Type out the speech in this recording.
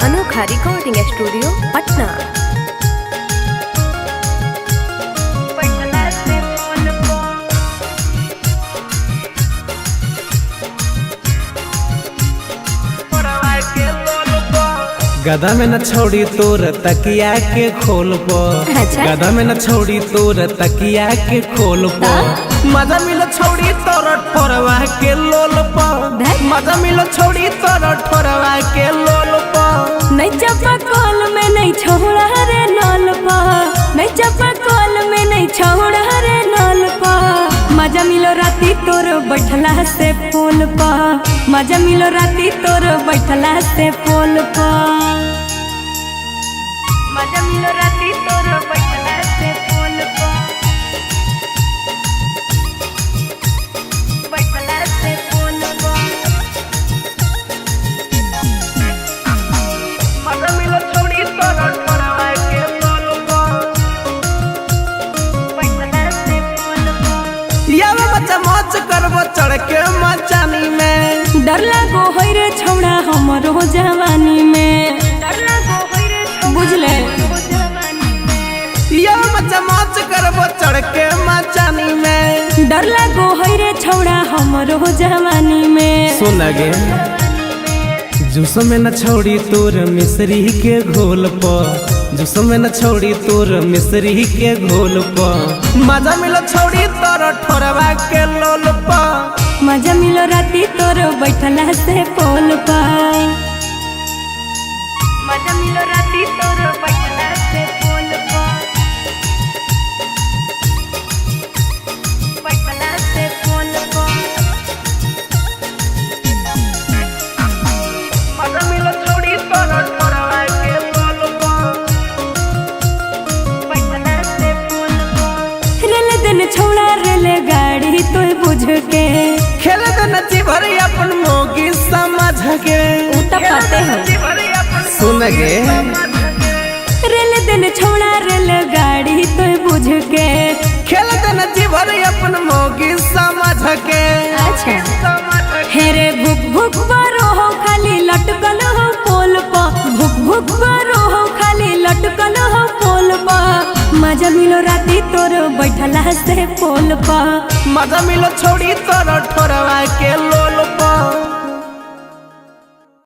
अनोखा recording studio Patna. गदा में न छोड़ी तोर तकिया के खोल पो। अच्छा। गदा में न छोड़ी तोर तकिया के खोल पो। मजा मिलो छोड़ी तोर ठोरवा के लोल पो। मजा मिलो छोड़ी तोर ठोरवा के लोल पो। नहीं चपा कॉल में नहीं छोड़ा रे नल पा। नहीं चपा कॉल में नहीं छोड़ा रे नल पा। मजा मिलो राती तोर बैठला से फोन पा। मजा मिलो राती तोर बैठला से फोन पा। मजा मिलो राती तोर बैठला से फोन पा। बैठला से फोन पा। मजा मिलो छोड़ी तोर ठोरवा के लोल पो। बैठला से फोन पा। यावे बच्चा मौज करबो चढ़ के मचानी में। डर लागो होई रे छौड़ा हमरो जवानी में। डर लागो होई रे बुझले या बच्चा मौज करबो चढ़ के मचानी में। डर लागो होई रे छौड़ा हमरो जवानी में। सुन गे जूस में न छोड़ी तोर मिश्री के घोल पो। जूस में न छोड़ी तोर मिश्री के घोल पो। मजा मिलो छोड़ी तोर ठोरवा के लोल पो। मजा मिलो राती तोर बैठला से पोल पा। मजा मिलो राती तोर बैठला से पोल पा। बैठला से पोल पा। मजा मिलो छोड़ी तोर ठोरवा के लोल पो। बैठला से पोल पा। रेल दिन छौड़ा रेल गाड़ी तो बुझ के। खेले तो नची भरी अपन मोगी समझ के। पाते हो सुन गे रेल दिन छौड़ा रेल गाड़ी तो बुझ के। खेले तो नची भरी अपन मोगी समझ के। अच्छा हेरे भुक भुक बरो हो खाली लटकल हो पोल पा। भुक भुक बरो हो खाली लटकल हो पोल पा। मजा मिलो राती तोर बैठला से पोल पा। मजा मिलो छोड़ी तोर ठोरवा के लोल पो।